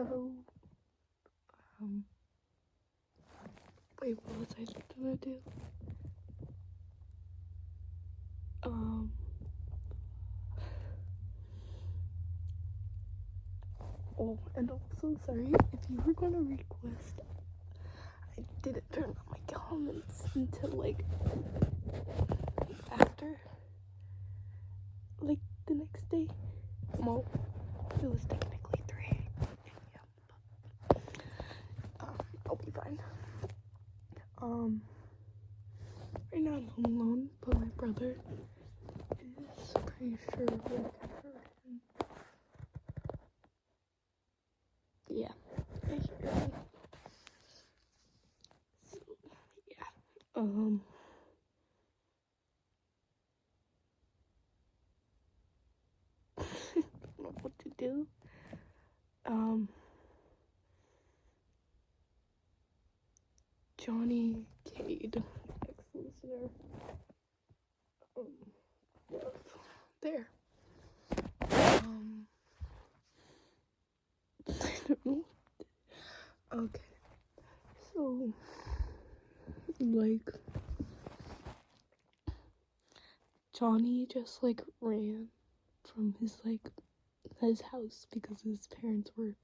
So, wait, what was I gonna do? Oh, and also, sorry, if you were gonna request, I didn't turn on my comments until, like, after, like, the next day. Well, it was technically 3, yeah, but, I'll be fine. Right now I'm home alone, but my brother is pretty sure looking for him. Yeah, I hear him. So, yeah, I don't know what to do. Johnny Cade, ex-listener, there. I don't know. Okay, so, like, Johnny just, like, ran from his house because his parents were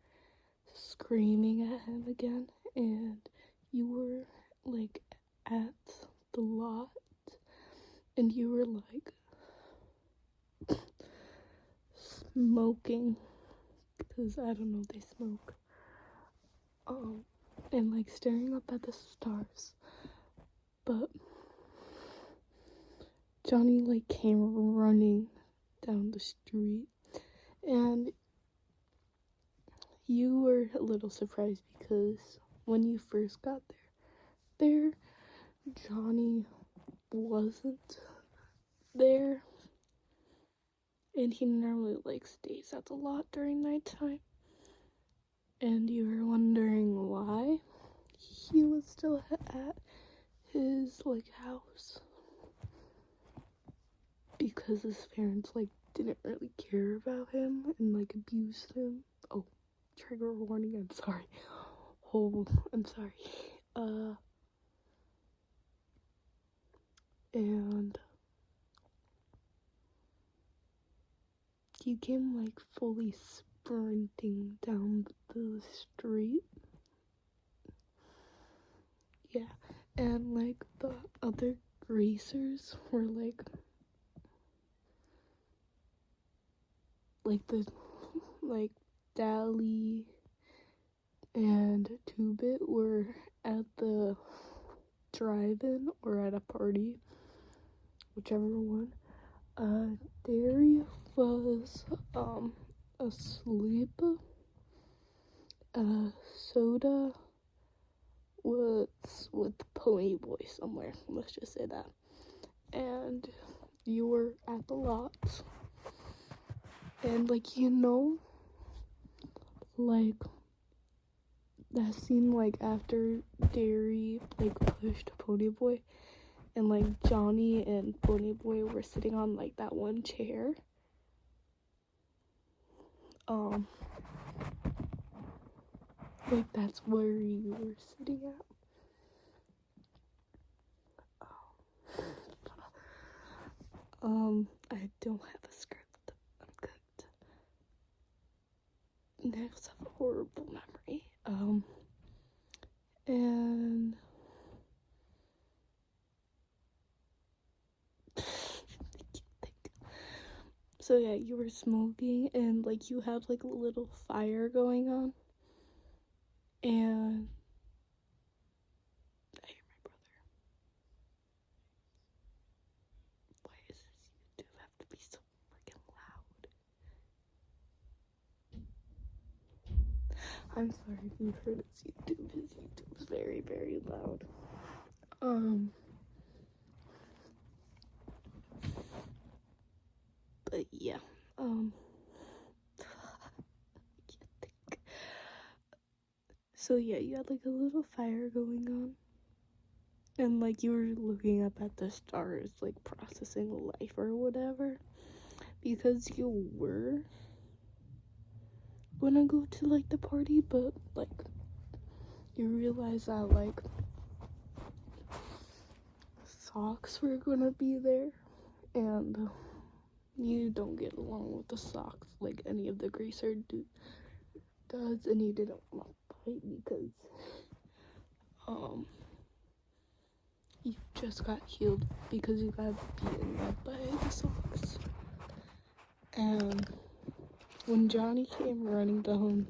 screaming at him again, and you were, like, at the lot, and you were, like, smoking, because, I don't know, they smoke, and, like, staring up at the stars, but Johnny, like, came running down the street, and you were a little surprised because when you first got there, Johnny wasn't there, and he normally, like, stays at the lot during nighttime, and you were wondering why he was still at his, like, house, because his parents, like, didn't really care about him and, like, abused him. Oh, trigger warning, I'm sorry. Oh, I'm sorry. And he came, like, fully sprinting down the street. Yeah, and, like, the other racers were, like, Dally and 2-Bit were at the drive-in or at a party, whichever one. Derry was, asleep. Soda was with Ponyboy somewhere, let's just say that. And you were at the lot. And, like, you know, like, that scene, like, after Derry, like, pushed Ponyboy, and, like, Johnny and Ponyboy were sitting on, like, that one chair. Like, that's where you were sitting at. I don't have a script. I'm good. I just have a horrible memory. And so yeah, you were smoking, and, like, you have, like, a little fire going on, and I hear my brother. Why does this YouTube have to be so freaking loud? I'm sorry if you heard it's YouTube. His YouTube's very, very loud. But yeah, I can't think. So yeah, you had, like, a little fire going on, and, like, you were looking up at the stars, like, processing life or whatever, because you were, wanna go to like the party, but like you realize that like socks were gonna be there, and you don't get along with the socks like any of the Gracer does, and you didn't want to fight because you just got healed because you got beaten up by the socks. And when Johnny came running down,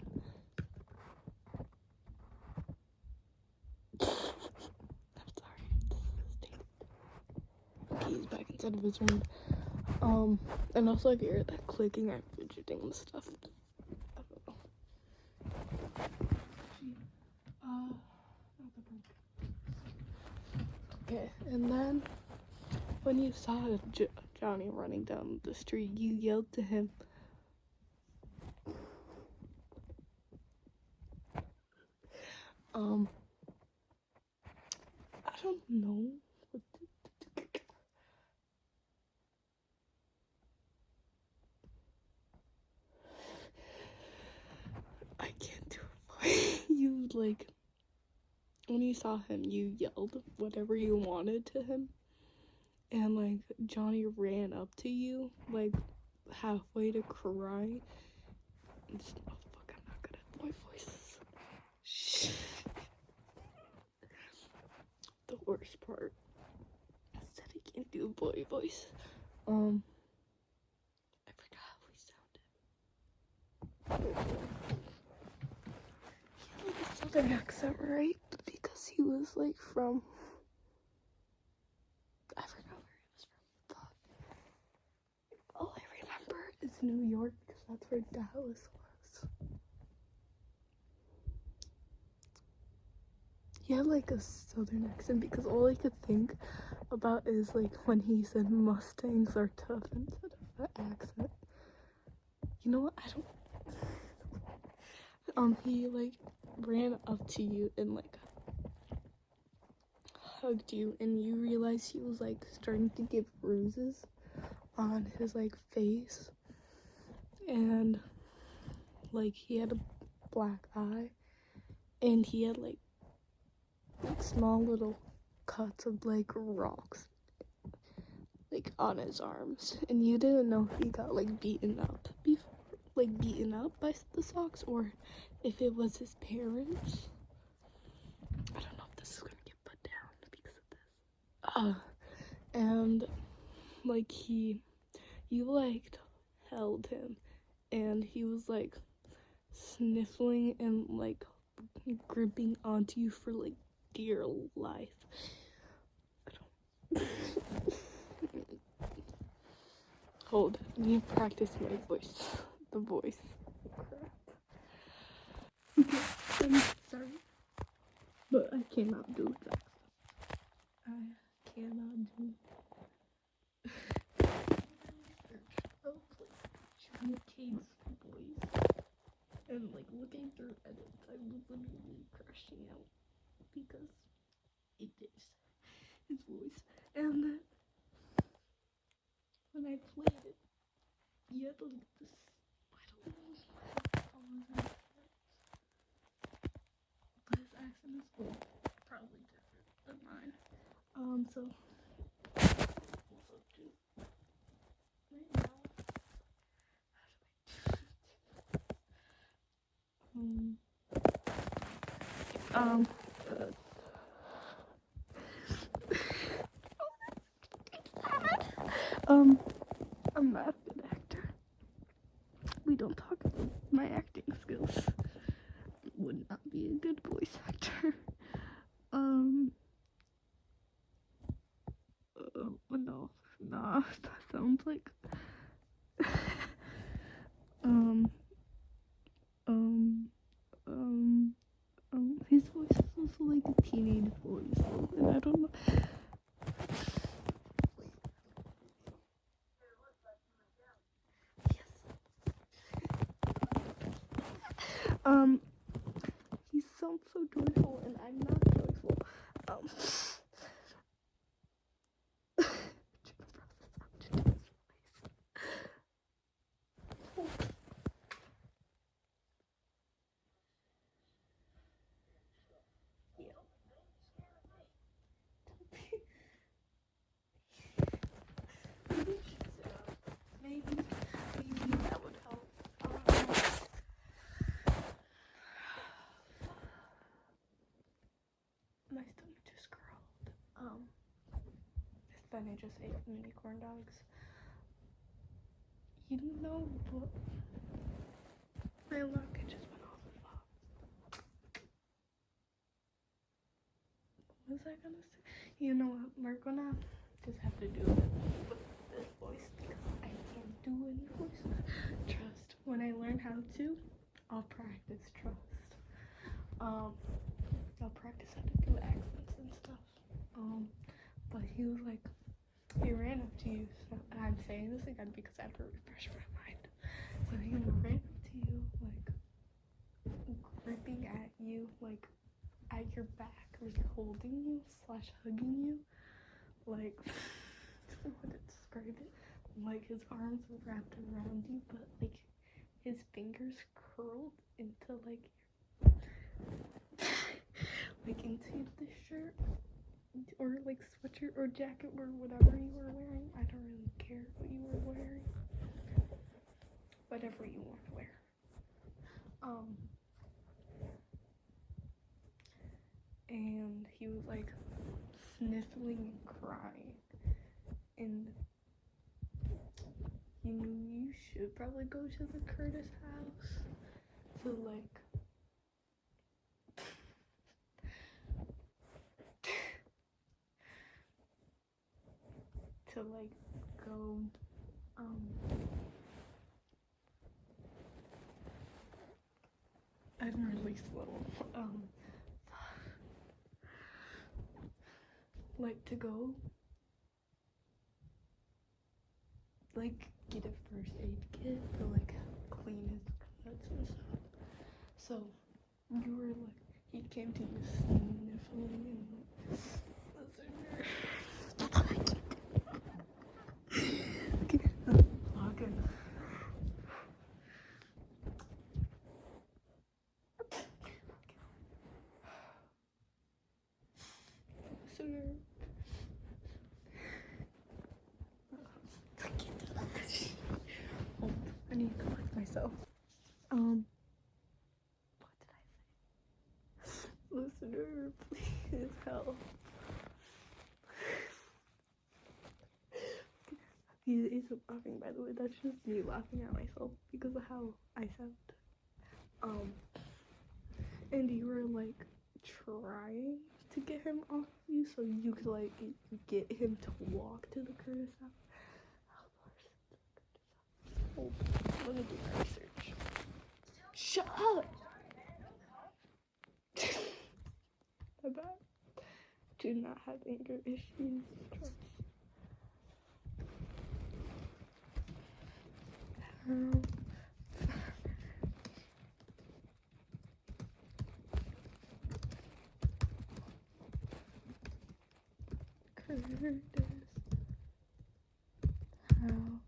I'm sorry, okay, he's back inside of his room. And also if you hear that clicking or fidgeting and stuff, I don't know. Okay, and then when you saw Johnny running down the street, you yelled to him. I don't know what I can't do it. You like when you saw him, you yelled whatever you wanted to him, and like Johnny ran up to you like halfway to cry. It's, oh fuck, I'm not good at boy voices. Shh. The worst part is that I can't do a boy voice. I forgot how he sounded. He had like a southern accent, right? Because he was like from, I forgot where he was from. All I remember is New York because that's where Dallas was. He had like a southern accent because all I could think about is like when he said Mustangs are tough instead of that accent. You know what? I don't. He like ran up to you and like hugged you, and you realized he was like starting to get bruises on his like face, and like he had a black eye, and he had like small little cuts of like rocks like on his arms, and you didn't know if he got like beaten up by the socks or if it was his parents. I don't know if this is gonna get put down because of this. And like you like held him, and he was like sniffling and like gripping onto you for like dear life. I don't. Hold, I need to practice my voice. The voice. Crap. Okay, I'm sorry, but I cannot do that. I cannot do. Oh, like Johnny Cade's voice, and like looking through edits, I was literally crashing out because it is his voice. And then when I played it, you had like this. I don't know how his accent, but his accent is probably different than mine. So also too right now. I'm not a good actor. We don't talk about my acting skills. Would not be a good voice actor. No, nah, that sounds like, his voice is also like a teenage voice, and I don't know. Yes. He sounds so joyful, and I'm not joyful. and I just ate mini corn dogs. You know what? My alarm just went off. What was I gonna say? You know what? We're gonna just have to do it with this voice because I can't do any voice. Trust. When I learn how to, I'll practice. Trust. I'll practice how to do accents and stuff. But he was like, he ran up to you. So, and I'm saying this again because I have to refresh my mind. So he ran up to you, like gripping at you, like at your back, like holding you / hugging you, like I don't know how to describe it. Like his arms were wrapped around you, but like his fingers curled into like into the shirt or like sweatshirt or jacket or whatever you were wearing. I don't really care what you were wearing. Whatever you want to wear. And he was like sniffling and crying, and you knew you should probably go to the Curtis house to like go I'm really slow. Like to go like get a first aid kit to like clean his cuts and stuff. So you were like, he came to you sniffling and listen. Okay, okay. Listener. I need to collect myself. What did I say? Listener, please help. He isn't laughing, by the way. That's just me laughing at myself because of how I sound. And you were like trying to get him off you so you could like get him to walk to the Curtis house. Hold on, let me do my research. Shut up! My bad. Do not have anger issues. Trust. Curtis house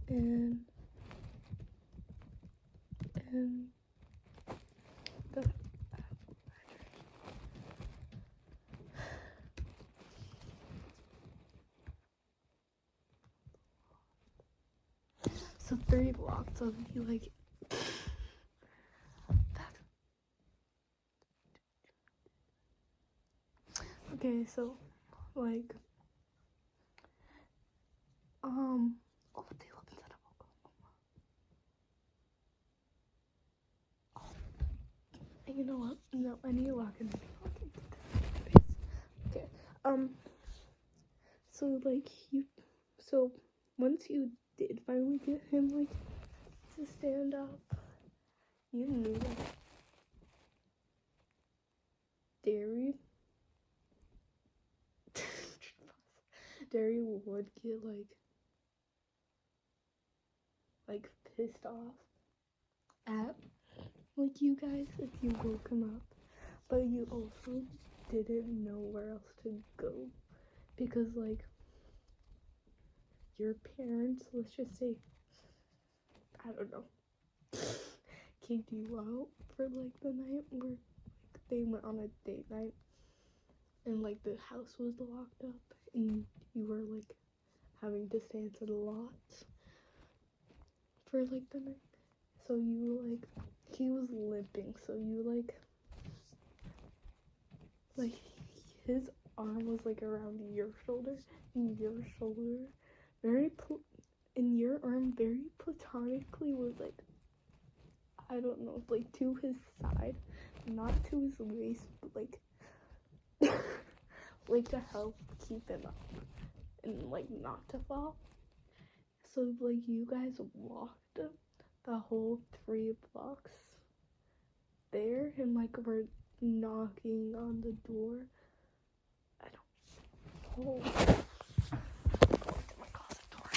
in the so 3 blocks of you like that. Okay, so like you know what? No, I need to lock in. Okay. So like so once you did finally get him like to stand up, you knew that Derry would get like pissed off at like you guys if you woke him up, but you also didn't know where else to go because like your parents, let's just say, I don't know, kicked you out for like the night where like they went on a date night and like the house was locked up and you were like having to stay into the lots for like the night. So you like he was limping, so you like his arm was like around your shoulder, and your shoulder and your arm very platonically was like, I don't know, like to his side, not to his waist, but like like to help keep him up and like not to fall. So like you guys walked the whole 3 blocks there, and like we're knocking on the door. I don't know. Going to my closet door.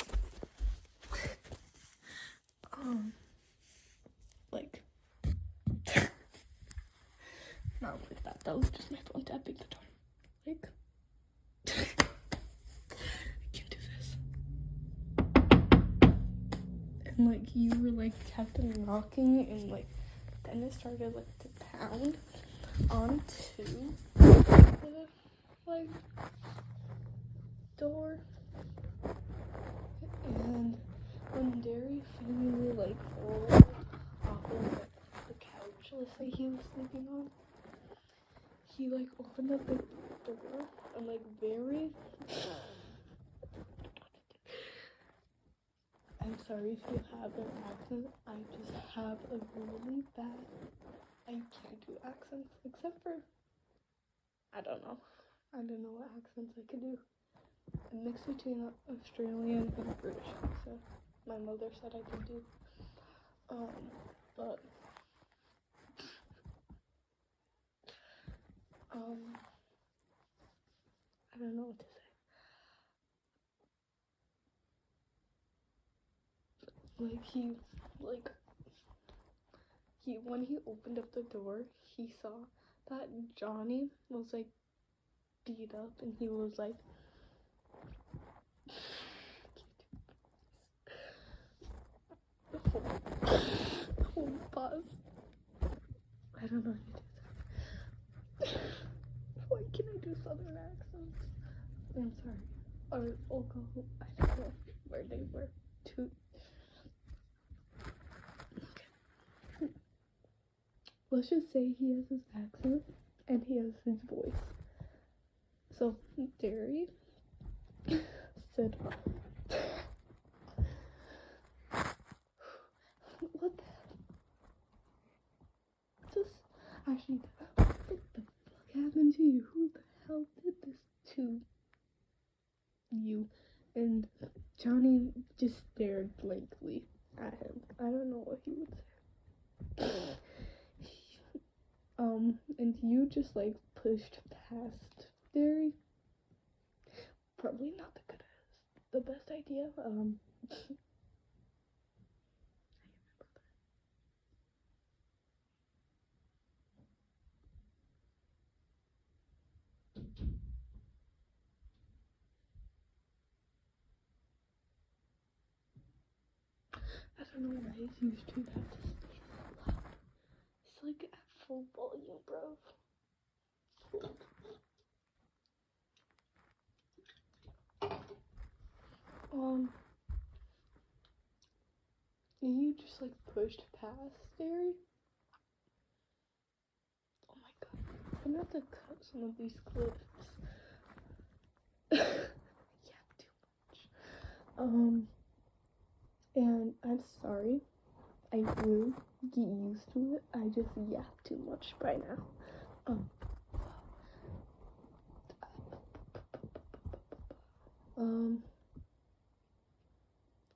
Like not like that. That was just my phone tapping the door. Like I can't do this. And like you were like kept knocking, and like then it started like to pound onto the like door. And when Derry finally like rolled off of the couch, let's say he was sleeping on, he like opened up the door and like very I'm sorry if you have an accent. I just have a really bad, I can't do accents except for, I don't know what accents I could do. A mix between Australian and British accent. My mother said I could do. But I don't know what to say. When he opened up the door, he saw that Johnny was like beat up, and he was like, hold pause. I don't know how to do that. Why can't I do southern accents? I'm sorry. Or Oklahoma, I don't know where they were. Let's just say he has his accent and he has his voice. So Derry said, what the hell? Actually, what the fuck happened to you? Who the hell did this to you? And Johnny just stared blankly at him. I don't know what he would say. And you just like pushed past Derry. Probably not the best idea. I remember that. I don't know why it's used to have to stay that loud. It's like at full volume, bro. You just like pushed past Derry. Oh my god, I'm gonna have to cut some of these clips. Yeah, too much. And I'm sorry. I will get used to it. I just yap too much by now.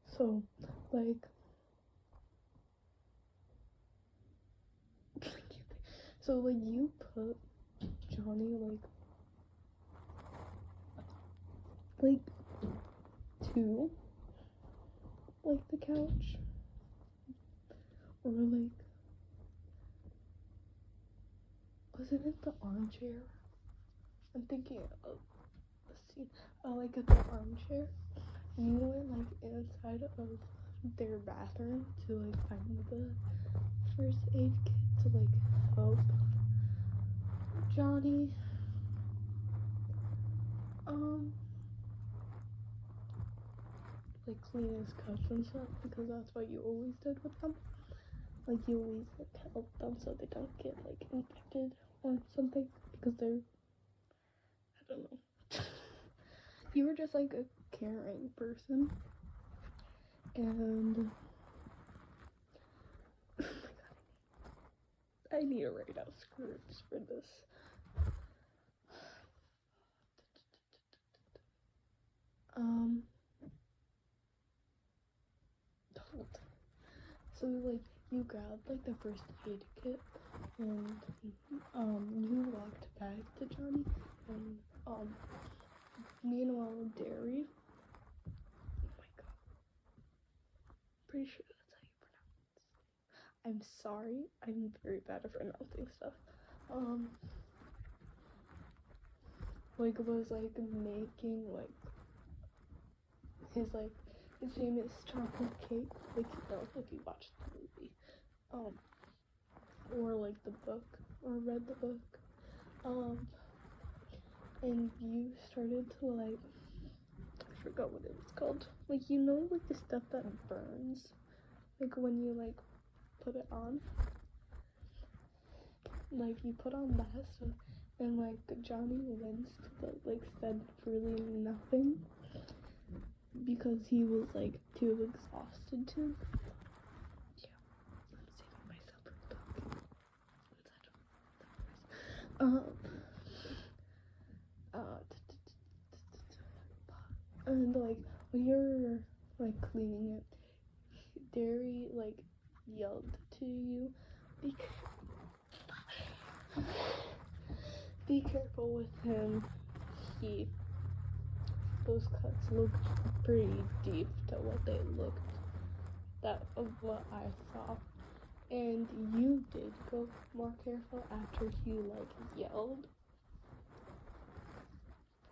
So like you put Johnny like to like the couch, or like was it in the armchair? I'm thinking of a scene. Like at the armchair, you went like inside of their bathroom to like find the first aid kit to like help Johnny. Like clean his cuts and stuff, because that's what you always did with them. Like you always like help them so they don't get like infected or something, because they're, I don't know, you were just like a caring person, and oh my god, I need to write out scripts for this. So like you grabbed like the first aid kit, and you walked back to Johnny, and meanwhile Derry, oh my god, pretty sure that's how you pronounce it. I'm sorry, I'm very bad at pronouncing stuff. Like was like making like his famous chocolate cake, like if you watched the movie, or like the book, or read the book, and you started to like, I forgot what it was called, like you know like the stuff that burns, like when you like put it on, like you put on that stuff, and like Johnny winced but like said really nothing because he was like too exhausted to. Yeah, I'm saving myself from talking. And like when you're like cleaning it, Derry like yelled to you, be careful with him. Those cuts look pretty deep to what they looked, that of what I saw. And you did go more careful after he like yelled.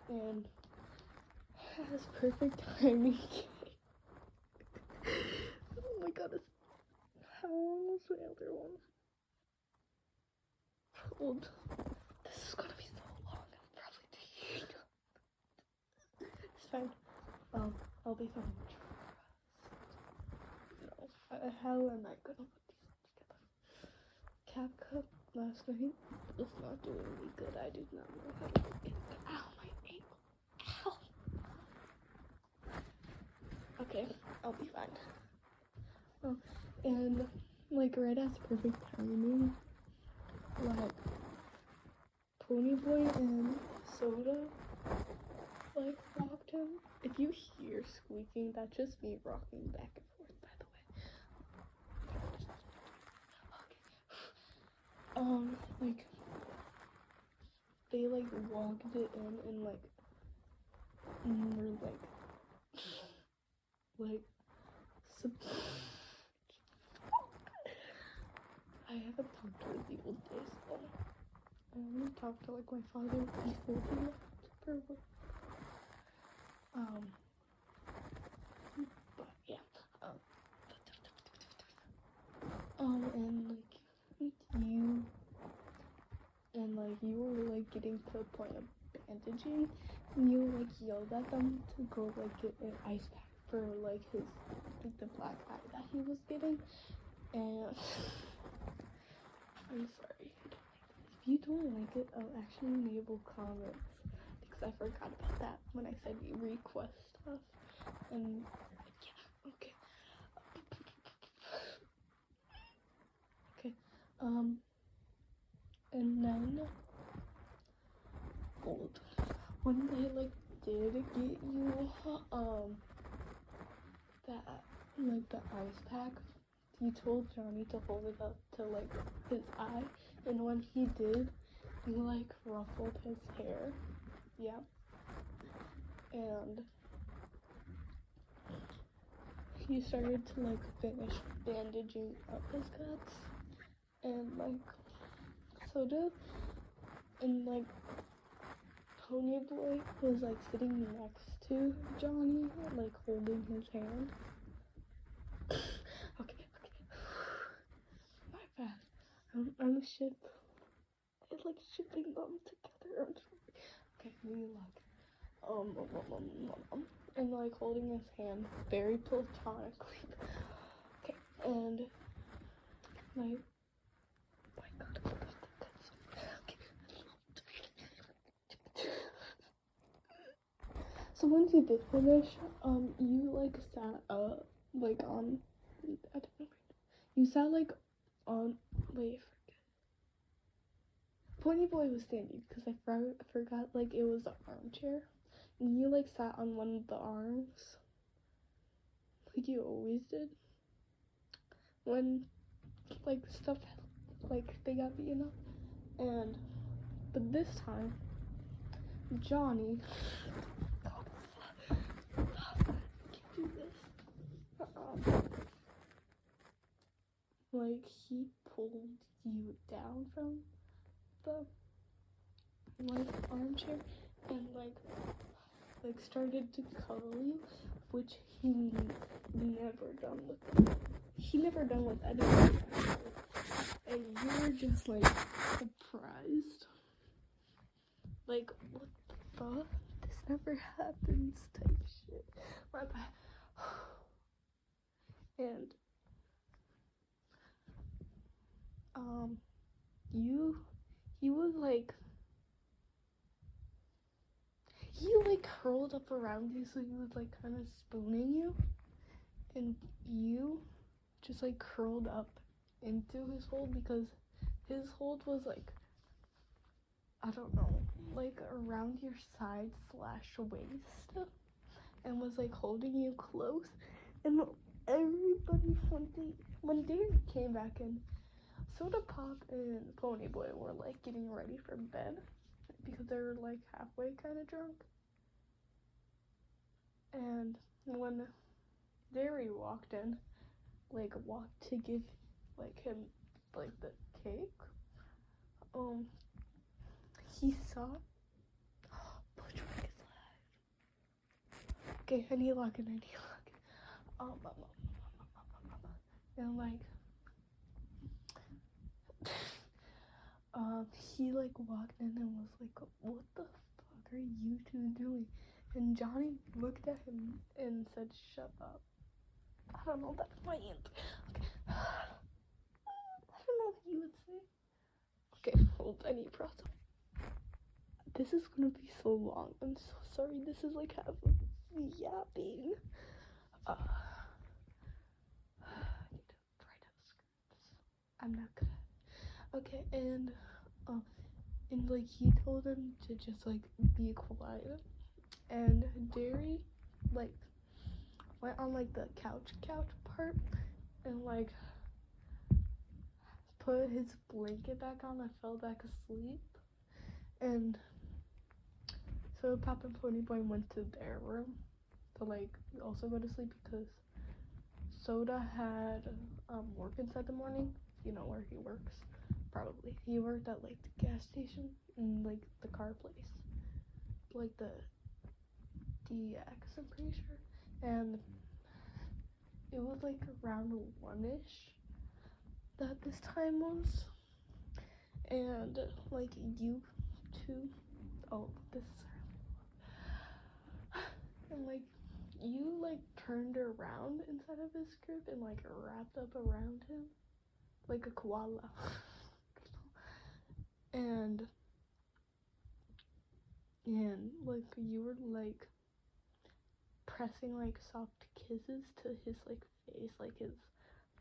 And has perfect timing. Oh my god, how long was the other one? Old. This is gonna be so long, I'm probably too. It's fine. I'll be fine. No, how am I gonna put these together? CapCut last night was not doing me good. I did not know how to get it. Ow, my ankle. Ow. Okay, I'll be fine. Oh, and like right as perfect timing, like Ponyboy and Soda like walked in. If you hear squeaking, that's just me rocking back and forth, by the way. Okay. Like they like walked it in and like were I haven't talked to him the old days though. I only talked to like my father before he left for work. But yeah. And you were like getting to the point of bandaging, and you like yelled at them to go like get an ice pack for like his the black eye that he was getting. And I'm sorry if you don't like it. I'll actually enable comments because I forgot about that when I said you request stuff. And yeah, okay. And then gold. When they like did get you that like the ice pack, you told Johnny to hold it up to like his eye, and when he did, you like ruffled his hair. Yeah. And he started to like finish bandaging up his cuts, and like Soda and like Ponyboy was like sitting next to Johnny, like holding his hand. Okay. My bad. I'm shipping them together. I'm sorry. Okay, we like and like holding his hand very platonically. Okay, and like, oh my god. Okay. So once you did finish, you like sat like on, I don't know, you sat like on, wait, I forget. Pony Boy was standing because I forgot like it was an armchair, and you like sat on one of the arms, like you always did. When like stuff like they got beaten up, and but this time, Johnny. Do this. Like he pulled you down from the like armchair and like started to cuddle you, which he never done with anyone. And you were just like surprised, like what the fuck? This never happens type shit. My bad. And he was like, he like curled up around you, so he was like kind of spooning you, and you just like curled up into his hold because his hold was like, I don't know, like around your side / waist, and was like holding you close. And everybody when Derek came back in, Soda Pop and Pony Boy were like getting ready for bed because they were like halfway kind of drunk. And when Derry walked in, like walked to give like him like the cake, he saw Bushwick is live. Okay, I need to log in. And like he like walked in and was like, what the fuck are you two doing? And Johnny looked at him and said, shut up. I don't know, that's my aunt. Okay. I don't know what you would say. Okay, hold, I need to process. This is gonna be so long. I'm so sorry. This is like half of me yapping. I need to write out scripts. I'm not good at it. Okay, and like he told him to just like be quiet. And Derry like went on like the couch part and like put his blanket back on and fell back asleep. And so Pop and Pony Boy went to their room to like also go to sleep because Soda had work inside the morning. You know where he works? Probably. He worked at like the gas station in like the car place. Like the DX, I'm pretty sure. And it was like around 1-ish that this time was. And like you two, oh, this is and like you like turned around inside of his crib and like wrapped up around him like a koala. and like you were like pressing like soft kisses to his like face, like his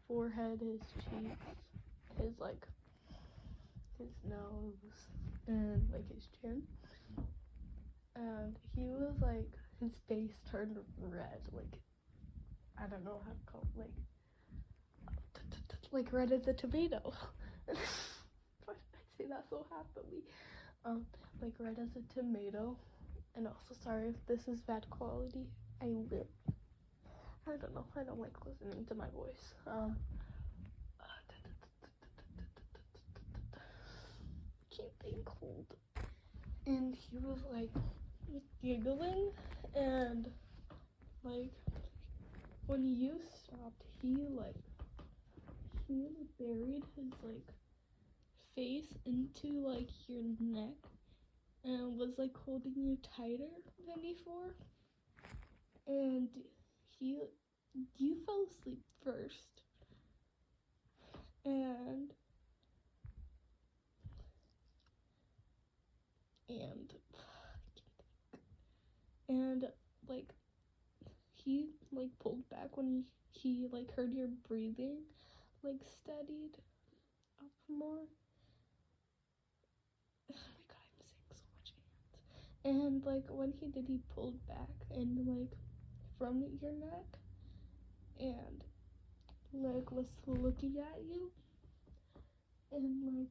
forehead, his cheeks, his like his nose, and like his chin. And he was like, his face turned red, like I don't know how to call it, like red as a tomato. Why did I say that so happily? Like red as a tomato. And also, sorry if this is bad quality. I don't know. I don't like listening to my voice. Keep being cold. And he was like giggling, and like when you stopped, he buried his like face into like your neck and was like holding you tighter than before. And you fell asleep first, and he like pulled back when he like heard your breathing like steadied up more. Oh my god, I'm saying so much ants. And like when he did, he pulled back and like from your neck and like was looking at you and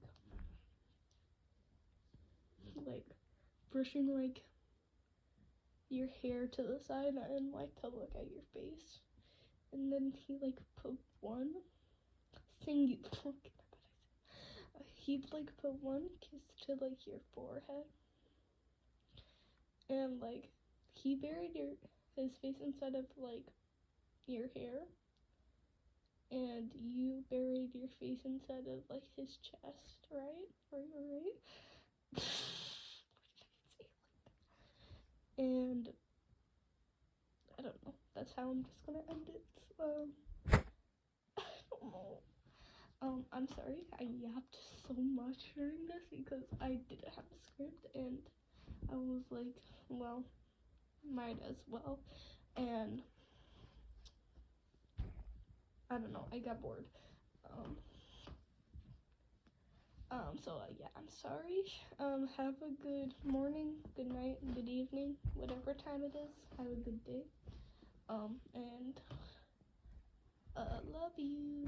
like brushing like your hair to the side and like to look at your face. And then he like put one singular he'd like put one kiss to like your forehead and like he buried his face inside of like your hair and you buried your face inside of like his chest, right? And I don't know, that's how I'm just gonna end it. I don't know. I'm sorry I yapped so much during this because I didn't have a script and I was like, well, might as well. And I don't know, I got bored. So yeah, I'm sorry. Have a good morning, good night, good evening, whatever time it is. Have a good day. And love you.